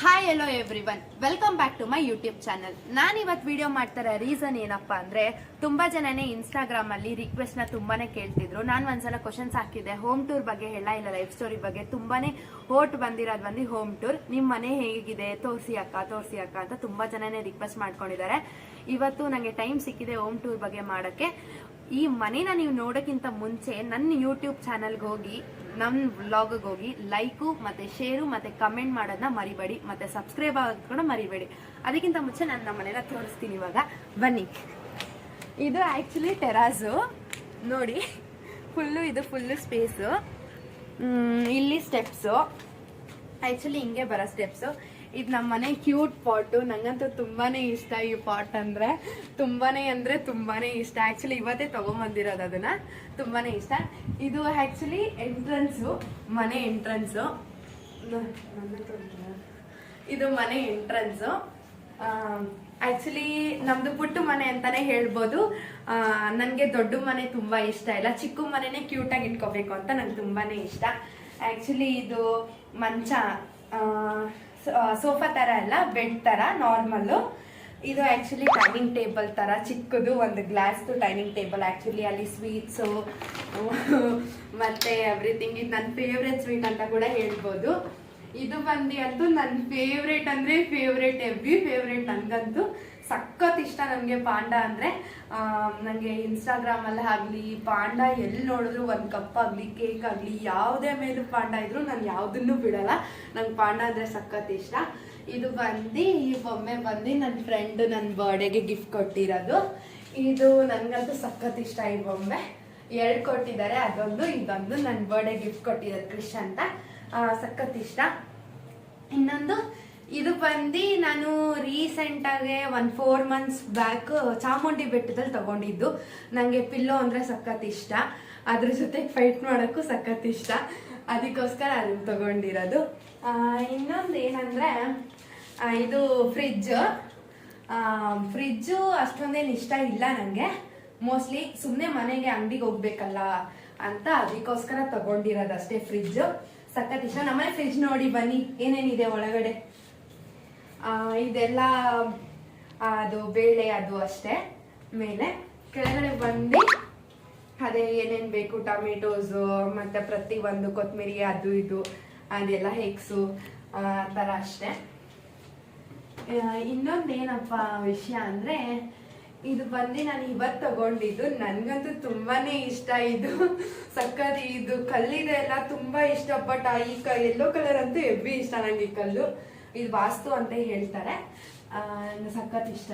Hi hello everyone, welcome back to my YouTube channel. ನಾನು ಇವತ್ತು video ಮಾಡ್ತಾರ reason ಏನಪ್ಪಾ ಅಂದ್ರೆ, ತುಂಬಾ ಜನನೇ ಇನ್ಸ್ಟಾಗ್ರಾಮ್ ಅಲ್ಲಿ ರಿಕ್ವೆಸ್ಟ್ ನ ತುಂಬಾನೇ ಕೇಳ್ತಿದ್ರು. ನಾನು ಒಂದ್ಸಲ ಕ್ವಶನ್ಸ್ ಹಾಕಿದ್ದೆ, ಹೋಮ್ ಟೂರ್ ಬಗ್ಗೆ ಹೇಳ ಇಲ್ಲ ಲೈಫ್ ಸ್ಟೋರಿ ಬಗ್ಗೆ. ತುಂಬಾನೇ ಹೋಟ್ ಬಂದಿರೋದು ಹೋಮ್ ಟೂರ್, ನಿಮ್ ಮನೆ ಹೇಗಿದೆ ತೋರ್ಸಿ ಅಕ್ಕ ಅಂತ ತುಂಬಾ ಜನನೇ ರಿಕ್ವೆಸ್ಟ್ ಮಾಡ್ಕೊಂಡಿದ್ದಾರೆ. ಇವತ್ತು ನಂಗೆ ಟೈಮ್ ಸಿಕ್ಕಿದೆ ಹೋಮ್ ಟೂರ್ ಬಗ್ಗೆ ಮಾಡಕ್ಕೆ. ಈ ಮನೇನ ನೀವು ನೋಡೋಕ್ಕಿಂತ ಮುಂಚೆ ನನ್ನ ಯೂಟ್ಯೂಬ್ ಚಾನಲ್ಗೆ ಹೋಗಿ, ನಮ್ಮ ವ್ಲಾಗ್ಗೆ ಹೋಗಿ ಲೈಕು ಮತ್ತೆ ಶೇರು ಮತ್ತೆ ಕಮೆಂಟ್ ಮಾಡೋದನ್ನ ಮರಿಬೇಡಿ, ಮತ್ತೆ ಸಬ್ಸ್ಕ್ರೈಬ್ ಆಗೋದು ಕೂಡ ಮರಿಬೇಡಿ. ಅದಕ್ಕಿಂತ ಮುಂಚೆ ನಾನು ನಮ್ಮ ಮನೇನ ತೋರಿಸ್ತೀನಿ. ಇವಾಗ ಬನ್ನಿ. ಇದು ಆಕ್ಚುಲಿ ಟೆರಾಸು ನೋಡಿ, ಇದು ಫುಲ್ಲು ಸ್ಪೇಸು. ಇಲ್ಲಿ ಸ್ಟೆಪ್ಸು, ಆಕ್ಚುಲಿ ಹಿಂಗೆ ಬರೋ ಸ್ಟೆಪ್ಸು. ಇದು ನಮ್ಮ ಮನೆ ಕ್ಯೂಟ್ ಪಾಟು. ನಂಗಂತೂ ತುಂಬಾನೇ ಇಷ್ಟ ಈ ಪಾಟ್ ಅಂದ್ರೆ ತುಂಬಾನೇ ಇಷ್ಟ. ಆಕ್ಚುಲಿ ಇವತ್ತೇ ತಗೊಂಬಂದಿರೋದು ಅದನ್ನ, ತುಂಬಾನೇ ಇಷ್ಟ. ಇದು ಆಕ್ಚುಲಿ ಎಂಟ್ರನ್ಸು, ಮನೆ ಎಂಟ್ರನ್ಸು. ಇದು ಮನೆ ಎಂಟ್ರನ್ಸು. ಆಕ್ಚುಲಿ ನಮ್ದು ಪುಟ್ಟು ಮನೆ ಅಂತಾನೆ ಹೇಳ್ಬೋದು. ನನ್ಗೆ ದೊಡ್ಡ ಮನೆ ತುಂಬಾ ಇಷ್ಟ ಇಲ್ಲ, ಚಿಕ್ಕ ಮನೆನೇ ಕ್ಯೂಟ್ ಆಗಿ ಇಟ್ಕೋಬೇಕು ಅಂತ ನಂಗೆ ತುಂಬಾನೇ ಇಷ್ಟ. ಆಕ್ಚುಲಿ ಇದು ಮಂಚ, ಸೋಫಾ ತರ ಅಲ್ಲ, ಬೆಡ್ ತರ ನಾರ್ಮಲ್. ಇದು ಆಕ್ಚುಲಿ ಡೈನಿಂಗ್ ಟೇಬಲ್ ತರ ಚಿಕ್ಕದು, ಒಂದು ಗ್ಲಾಸ್ ಡೈನಿಂಗ್ ಟೇಬಲ್. ಆಕ್ಚುಲಿ ಅಲ್ಲಿ ಸ್ವೀಟ್ಸು ಮತ್ತೆ ಎವ್ರಿಥಿಂಗ್. ಇದು ನನ್ನ ಫೇವ್ರೆಟ್ ಸ್ವೀಟ್ ಅಂತ ಕೂಡ ಹೇಳ್ಬೋದು. ಇದು ಅಂತೂ ನನ್ನ ಫೇವ್ರೇಟ್ ಅಂದ್ರೆ ಫೇವ್ರೇಟ್, ಎವ್ರಿ ಫೇವ್ರೇಟ್. ನನಗಂತೂ ಸಖತ್ ಇಷ್ಟ. ನನಗೆ ಪಾಂಡಾ ಅಂದ್ರೆ ನನಗೆ ಇನ್ಸ್ಟಾಗ್ರಾಮ್ ಅಲ್ಲಿ ಆಗ್ಲಿ, ಪಾಂಡಾ ಎಲ್ಲಿ ನೋಡಿದ್ರು ಒಂದು ಕಪ್ ಆಗ್ಲಿ, ಕೇಕ್ ಆಗ್ಲಿ, ಯಾವುದೇ ಮೇಲೂ ಪಾಂಡಾ ಇದ್ರು ನಾನು ಯಾವುದನ್ನು ಬಿಡಲ್ಲ. ನಂಗೆ ಪಾಂಡಾ ಅಂದ್ರೆ ಸಖತ್ ಇಷ್ಟ. ಇದು ಈ ಬೊಮ್ಮೆ ನನ್ನ ಫ್ರೆಂಡ್ ನನ್ನ ಬರ್ಡೇಗೆ ಗಿಫ್ಟ್ ಕೊಟ್ಟಿರೋದು. ಇದು ನನ್ಗಂತೂ ಸಖತ್ ಇಷ್ಟ. ಈ ಬೊಮ್ಮೆ 2 ಕೊಟ್ಟಿದ್ದಾರೆ, ಇದೊಂದು ನನ್ನ ಬರ್ಡೇ ಗಿಫ್ಟ್ ಕೊಟ್ಟಿರೋದು ಕ್ರಿಶ್ ಅಂತ. ಸಖತ್ ಇಷ್ಟ. ಇನ್ನೊಂದು ಇದು ನಾನು ರೀಸೆಂಟ್ ಆಗಿ 4 months ಬ್ಯಾಕ್ ಚಾಮುಂಡಿ ಬೆಟ್ಟದಲ್ಲಿ ತಗೊಂಡಿದ್ದು. ನಂಗೆ ಪಿಲ್ಲೋ ಅಂದ್ರೆ ಸಖತ್ ಇಷ್ಟ, ಅದ್ರ ಜೊತೆ ಫೈಟ್ ಮಾಡೋಕ್ಕೂ ಸಖತ್ ಇಷ್ಟ, ಅದಕ್ಕೋಸ್ಕರ ಅದನ್ನ ತಗೊಂಡಿರೋದು. ಇನ್ನೊಂದು ಏನಂದ್ರೆ, ಇದು ಫ್ರಿಜ್ಜು ಅಷ್ಟೊಂದೇನು ಇಷ್ಟ ಇಲ್ಲ ನನಗೆ. ಮೋಸ್ಟ್ಲಿ ಸುಮ್ಮನೆ ಮನೆಗೆ ಅಂಗಡಿಗೆ ಹೋಗ್ಬೇಕಲ್ಲ ಅಂತ ಅದಕ್ಕೋಸ್ಕರ ತಗೊಂಡಿರೋದಷ್ಟೇ. ಫ್ರಿಜ್ಜು ಸಖತ್ ಇಷ್ಟ. ನಮ್ಮನೆ ಫ್ರಿಜ್ ನೋಡಿ ಬನ್ನಿ, ಏನೇನಿದೆ ಒಳಗಡೆ. ಇದೆಲ್ಲ ಅದು ಬೇಳೆ, ಅದು ಅಷ್ಟೇ. ಮೇಲೆ ಕೆಳಗಡೆ ಅದೇ ಏನೇನು ಬೇಕು, ಟೊಮೆಟೋಸು ಮತ್ತೆ ಪ್ರತಿಯೊಂದು ಕೊತ್ತಂಬರಿ, ಅದು ಇದು ಅದೆಲ್ಲ ಹೆಕ್ಸು ಆ ಥರ ಅಷ್ಟೇ. ಇನ್ನೊಂದೇನಪ್ಪ ವಿಷಯ ಅಂದ್ರೆ, ಇದು ನಾನು ಇವತ್ತು ತಗೊಂಡಿದ್ದು. ನನ್ಗಂತೂ ತುಂಬಾನೇ ಇಷ್ಟ. ಇದು ಸಕ್ಕತ್, ಇದು ಕಲ್ಲಿದೆ ಎಲ್ಲ ತುಂಬಾ ಇಷ್ಟ. ಬಟ್ ಈ ಯೆಲ್ಲೋ ಕಲರ್ ಅಂತೂ ಹೆವಿ ಇಷ್ಟ ನಂಗೆ. ಈ ಕಲ್ಲು ಇದು ವಾಸ್ತು ಅಂತ ಹೇಳ್ತಾರೆ, ಸಖತ್ ಇಷ್ಟ.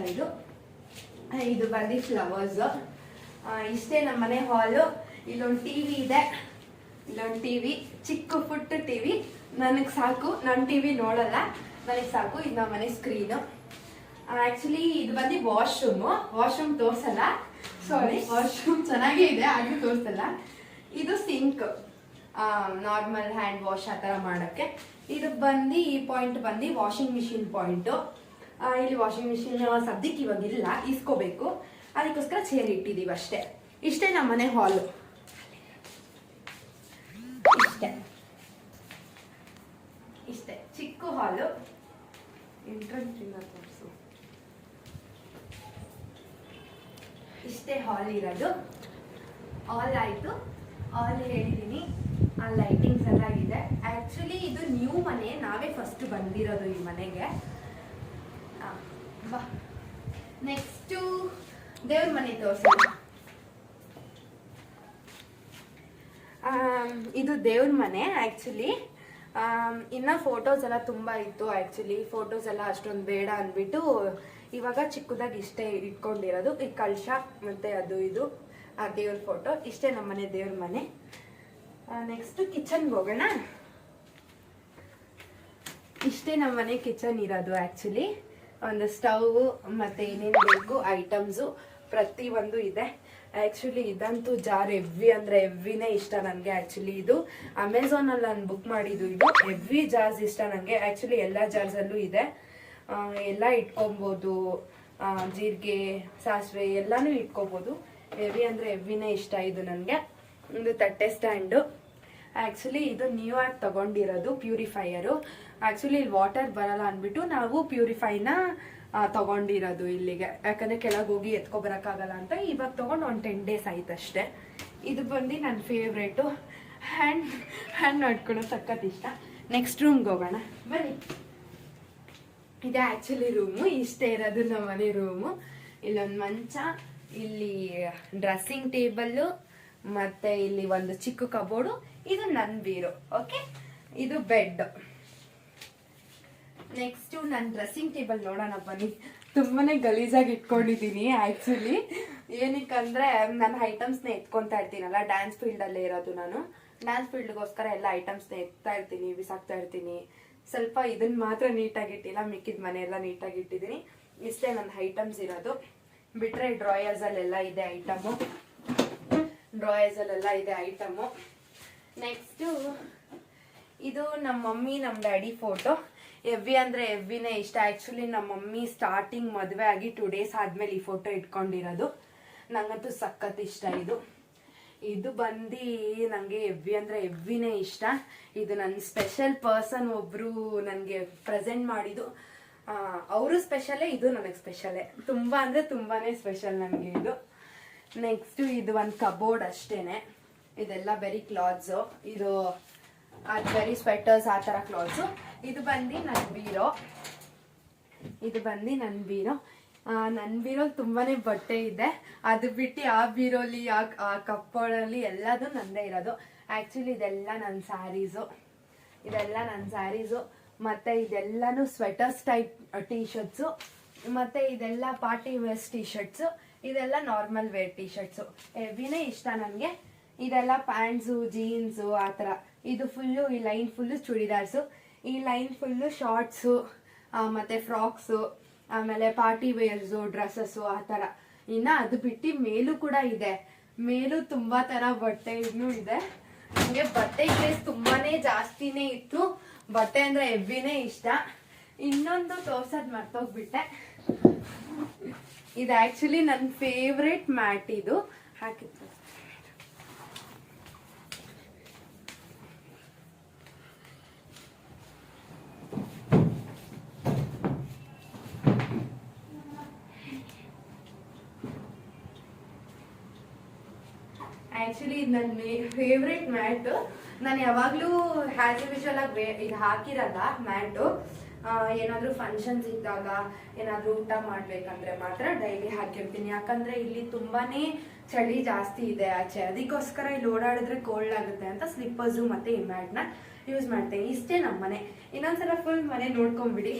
ಇದು ಫ್ಲವರ್ಸ್. ಇಷ್ಟೇ ನಮ್ಮ ಮನೆ ಹಾಲು. ಇಲ್ಲೊಂದು ಟಿವಿ ಇದೆ, ಚಿಕ್ಕ ಪುಟ್ಟ ಟಿವಿ. ನನಗೆ ಸಾಕು, ನಾನು ಟಿವಿ ನೋಡಲ್ಲ, ನನಗೆ ಸಾಕು. ಇದು ನಮ್ಮ ಮನೆ ಸ್ಕ್ರೀನು. ಆಕ್ಚುಲಿ ಇದು ವಾಶ್ರೂಮ್ ತೋರ್ಸಲ್ಲ, ಸಾರಿ. ವಾಶ್ರೂಮ್ ಚೆನ್ನಾಗೇ ಇದೆ, ಆದ್ರೂ ತೋರ್ಸಲ್ಲ. ಇದು ಸಿಂಕ್, ನಾರ್ಮಲ್ ಹ್ಯಾಂಡ್ ವಾಶ್ ಆ ಥರ ಮಾಡೋಕ್ಕೆ. ಇದು ಈ ಪಾಯಿಂಟ್ ವಾಷಿಂಗ್ ಮಿಷಿನ್ ಪಾಯಿಂಟು. ಇಲ್ಲಿ ವಾಷಿಂಗ್ ಮಿಷಿನ್ ಸದ್ಯಕ್ಕೆ ಇವಾಗ ಇಲ್ಲ, ಇಸ್ಕೋಬೇಕು. ಅದಕ್ಕೋಸ್ಕರ ಚೇರ್ ಇಟ್ಟಿದ್ದೀವಿ ಅಷ್ಟೇ. ಇಷ್ಟೇ ನಮ್ಮ ಮನೆ ಹಾಲು. ಇಷ್ಟೇ ಚಿಕ್ಕ ಹಾಲು. ತೋರಿಸು. ಇಷ್ಟೇ ಹಾಲ್ ಇರೋದು. ಆಲ್ ಆಯ್ತು, ಆಲ್ ಹೇಳಿದೀನಿ. ಆ ಲೈಟಿಂಗ್ಸ್ ಎಲ್ಲ ಇದೆ. ಆಕ್ಚುಲಿ ಇದು ನ್ಯೂ ಮನೆ, ನಾವೇ ಫಸ್ಟ್ ಬಂದಿರೋದು ಈ ಮನೆಗೆ. ನೆಕ್ಸ್ಟ್ ದೇವ್ರ ಮನೆ ತೋರಿಸೋಣ. ಇದು ದೇವ್ರ ಮನೆ. ಆಕ್ಚುಲಿ ಇನ್ನ ಫೋಟೋಸ್ ಎಲ್ಲ ತುಂಬಾ ಇತ್ತು. ಆಕ್ಚುಲಿ ಫೋಟೋಸ್ ಎಲ್ಲ ಅಷ್ಟೊಂದು ಬೇಡ ಅಂದ್ಬಿಟ್ಟು ಇವಾಗ ಚಿಕ್ಕದಾಗಿ ಇಷ್ಟೇ ಇಟ್ಕೊಂಡಿರೋದು. ಈ ಕಳಶ ಮತ್ತೆ ಅದು ಇದು ಆ ದೇವ್ರ ಫೋಟೋ. ಇಷ್ಟೇ ನಮ್ಮನೆ ದೇವ್ರ ಮನೆ. ನೆಕ್ಸ್ಟ್ ಕಿಚನ್ಗೆ ಹೋಗೋಣ. ಇಷ್ಟೇ ನಮ್ಮನೆ ಕಿಚನ್ ಇರೋದು. ಆಕ್ಚುಲಿ ಒಂದು ಸ್ಟವ್ ಮತ್ತೆ ಏನೇನು ಬೇಕು ಐಟಮ್ಸು ಪ್ರತಿಯೊಂದು ಇದೆ. ಆಕ್ಚುಲಿ ಇದಂತೂ ಜಾರ್ ಎವ್ವಿ ಅಂದ್ರೆ ಎವ್ವಿನೇ ಇಷ್ಟ ನನಗೆ. ಆಕ್ಚುಲಿ ಇದು ಅಮೆಝಾನಲ್ಲಿ ನಾನು ಬುಕ್ ಮಾಡಿದ್ದು. ಇದು ಎವ್ವಿ ಜಾರ್ಸ್ ಇಷ್ಟ ನನಗೆ. ಆಕ್ಚುಲಿ ಎಲ್ಲ ಜಾರ್ಸಲ್ಲೂ ಇದೆ, ಎಲ್ಲ ಇಟ್ಕೊಬೋದು. ಜೀರಿಗೆ, ಸಾಸಿವೆ ಎಲ್ಲಾನು ಇಟ್ಕೋಬೋದು. ಎವ್ವಿ ಅಂದ್ರೆ ಎವ್ವಿನೇ ಇಷ್ಟ ಇದು ನನಗೆ. ಒಂದು ತಟ್ಟೆ ಸ್ಟ್ಯಾಂಡು. ಆಕ್ಚುಲಿ ಇದು ನ್ಯೂ ಆಗಿ ತಗೊಂಡಿರೋದು ಪ್ಯೂರಿಫೈಯರು. ಆ್ಯಕ್ಚುಲಿ ಇಲ್ಲಿ ವಾಟರ್ ಬರಲ್ಲ ಅಂದ್ಬಿಟ್ಟು ನಾವು ಪ್ಯೂರಿಫೈನ ತಗೊಂಡಿರೋದು ಇಲ್ಲಿಗೆ, ಯಾಕಂದರೆ ಕೆಳಗೆ ಹೋಗಿ ಎತ್ಕೊಬರೋಕ್ಕಾಗಲ್ಲ ಅಂತ. ಇವಾಗ ತೊಗೊಂಡು ಒಂದು 10 days ಆಯ್ತು ಅಷ್ಟೇ. ಇದು ಬಂದು ನನ್ನ ಫೇವ್ರೇಟು, ಹ್ಯಾಂಡ್ ನೋಡ್ಕೊಂಡು ಸಖತ್ ಇಷ್ಟ. ನೆಕ್ಸ್ಟ್ ರೂಮ್ಗೆ ಹೋಗೋಣ ಬನ್ನಿ. ಇದೆ ಆ್ಯಕ್ಚುಲಿ ರೂಮು, ಇಷ್ಟೇ ಇರೋದು ನಮ್ಮ ಮನೆ ರೂಮು. ಇಲ್ಲೊಂದು ಮಂಚ, ಇಲ್ಲಿ ಡ್ರೆಸ್ಸಿಂಗ್ ಟೇಬಲ್ಲು, ಮತ್ತು ಇಲ್ಲಿ ಒಂದು ಚಿಕ್ಕ ಕಬೋರ್ಡು. ಇದು ನನ್ನ ಬೀರು. ಓಕೆ, ಇದು ಬೆಡ್. ನೆಕ್ಸ್ಟು ನನ್ನ ಡ್ರೆಸ್ಸಿಂಗ್ ಟೇಬಲ್ ನೋಡೋಣ ಬನ್ನಿ. ತುಂಬಾ ಗಲೀಜಾಗಿ ಇಟ್ಕೊಂಡಿದ್ದೀನಿ ಆ್ಯಕ್ಚುಲಿ. ಏನಕ್ಕಂದರೆ ನನ್ನ ಐಟಮ್ಸ್ನ ಎತ್ಕೊತಾ ಇರ್ತೀನಲ್ಲ, ಡ್ಯಾನ್ಸ್ ಫೀಲ್ಡಲ್ಲೇ ಇರೋದು ನಾನು. ಡ್ಯಾನ್ಸ್ ಫೀಲ್ಡ್ಗೋಸ್ಕರ ಎಲ್ಲ ಐಟಮ್ಸ್ನ ಎತ್ತಾ ಇರ್ತೀನಿ, ಬಿಸಾಕ್ತಾ ಇರ್ತೀನಿ. ಸ್ವಲ್ಪ ಇದನ್ನು ಮಾತ್ರ ನೀಟಾಗಿಟ್ಟಿಲ್ಲ, ಮಿಕ್ಕಿದ ಮನೆಯೆಲ್ಲ ನೀಟಾಗಿಟ್ಟಿದ್ದೀನಿ. ಇಷ್ಟೇ ನನ್ನ ಐಟಮ್ಸ್ ಇರೋದು. ಬಿಟ್ಟರೆ ಡ್ರಾಯರ್ಸಲ್ಲೆಲ್ಲ ಇದೆ ಐಟಮು. ನೆಕ್ಸ್ಟು ಇದು ನಮ್ಮ ಮಮ್ಮಿ ನಮ್ಮ ಡ್ಯಾಡಿ ಫೋಟೋ. ಎವ್ವಿ ಅಂದರೆ ಎವ್ವಿನೇ ಇಷ್ಟ. ಆ್ಯಕ್ಚುಲಿ ನಮ್ಮ ಮಮ್ಮಿ ಸ್ಟಾರ್ಟಿಂಗ್ ಮದುವೆ ಆಗಿ 2 days ಆದಮೇಲೆ ಈ ಫೋಟೋ ಇಟ್ಕೊಂಡಿರೋದು. ನನಗಂತೂ ಸಖತ್ ಇಷ್ಟ ಇದು ಬಂದು ನನಗೆ ಎವ್ವಿ ಅಂದರೆ ಎವ್ವಿನೇ ಇಷ್ಟ. ಇದು ನನ್ನ ಸ್ಪೆಷಲ್ ಪರ್ಸನ್ ಒಬ್ಬರು ನನಗೆ ಪ್ರೆಸೆಂಟ್ ಮಾಡಿದ್ದು. ಅವರು ಸ್ಪೆಷಲೇ, ಇದು ನನಗೆ ಸ್ಪೆಷಲೇ. ತುಂಬ ಅಂದರೆ ತುಂಬಾ ಸ್ಪೆಷಲ್ ನನಗೆ ಇದು. ನೆಕ್ಸ್ಟು ಇದು ಒಂದು ಕಬೋರ್ಡ್ ಅಷ್ಟೇ. ಇದೆಲ್ಲ ಬರೀ ಕ್ಲಾತ್ಸು. ಇದು ಅದು ಬರೀ ಸ್ವೆಟರ್ಸ್ ಆ ಥರ ಕ್ಲಾತ್ಸು. ಇದು ಬಂದು ನನ್ನ ಬೀರೋ. ನನ್ನ ಬೀರೋಲಿ ತುಂಬಾ ಬಟ್ಟೆ ಇದೆ. ಅದು ಬಿಟ್ಟು ಆ ಬೀರೋಲಿ ಆ ಕಪ್ಪೋಳಲ್ಲಿ ಎಲ್ಲದು ನನ್ನದೇ ಇರೋದು. ಆ್ಯಕ್ಚುಲಿ ಇದೆಲ್ಲ ನನ್ನ ಸ್ಯಾರೀಸು. ಮತ್ತು ಇದೆಲ್ಲನೂ ಸ್ವೆಟರ್ಸ್ ಟೈಪ್ ಟೀ ಶರ್ಟ್ಸು. ಮತ್ತು ಇದೆಲ್ಲ ಪಾರ್ಟಿ ವೇರ್ಸ್ ಟೀ ಶರ್ಟ್ಸು. ಇದೆಲ್ಲ ನಾರ್ಮಲ್ ವೇರ್ ಟೀ ಶರ್ಟ್ಸು. ಎವಿನೇ ಇಷ್ಟ ನನಗೆ. ಇದೆಲ್ಲ ಪ್ಯಾಂಟ್ಸು, ಜೀನ್ಸು ಆ ಥರ. ಇದು ಫುಲ್ಲು, ಈ ಲೈನ್ ಫುಲ್ಲು ಚೂಡಿದಾರ್ಸು, ಈ ಲೈನ್ ಫುಲ್ಲು ಶಾರ್ಟ್ಸು, ಮತ್ತು ಫ್ರಾಕ್ಸು, ಆಮೇಲೆ ಪಾರ್ಟಿ ವೇರ್ಸು, ಡ್ರೆಸ್ಸಸ್ಸು ಆ ಥರ. ಇನ್ನು ಅದು ಬಿಟ್ಟು ಮೇಲೂ ಕೂಡ ಇದೆ. ಮೇಲೂ ತುಂಬ ಥರ ಬಟ್ಟೆ ಇನ್ನೂ ಇದೆ. ನನಗೆ ಬಟ್ಟೆ ಕೇಸ್ ತುಂಬಾ ಜಾಸ್ತಿನೇ ಇತ್ತು. ಬಟ್ಟೆ ಅಂದರೆ ಎವ್ವಿನೇ ಇಷ್ಟ. ಇನ್ನೊಂದು ತೋರ್ಸೋದು ಮರ್ತೋಗ್ಬಿಟ್ಟೆ. ಇದು ಆ್ಯಕ್ಚುಲಿ ನನ್ನ ಫೇವ್ರೇಟ್ ಮ್ಯಾಟ್. ಇದು ಹಾಕಿತ್ತು. ಆ್ಯಕ್ಚುಲಿ ಇದು ನನ್ನ ಫೇವ್ರೇಟ್ ಮ್ಯಾಟು. ನಾನು ಯಾವಾಗಲೂ ಹ್ಯಾಸ್ ಯೂಶುವಲ್ ಆಗಿ ಇದು ಹಾಕಿರಲ್ಲ ಮ್ಯಾಟು. ಏನಾದರೂ ಫಂಕ್ಷನ್ಸ್ ಇದ್ದಾಗ, ಏನಾದರೂ ಊಟ ಮಾಡಬೇಕಂದ್ರೆ ಮಾತ್ರ ಡೈಲಿ ಹಾಕಿರ್ತೀನಿ. ಯಾಕಂದರೆ ಇಲ್ಲಿ ತುಂಬಾ ಚಳಿ ಜಾಸ್ತಿ ಇದೆ ಆಚೆ. ಅದಕ್ಕೋಸ್ಕರ ಇಲ್ಲಿ ಓಡಾಡಿದ್ರೆ ಕೋಲ್ಡ್ ಆಗುತ್ತೆ ಅಂತ ಸ್ಲಿಪ್ಪರ್ಸು ಮತ್ತು ಈ ಮ್ಯಾಟ್ನ ಯೂಸ್ ಮಾಡ್ತೀನಿ. ಇಷ್ಟೇ ನಮ್ಮ ಮನೆ. ಇನ್ನೊಂದ್ಸಲ ಫುಲ್ ಮನೆ ನೋಡ್ಕೊಂಬಿಡಿ.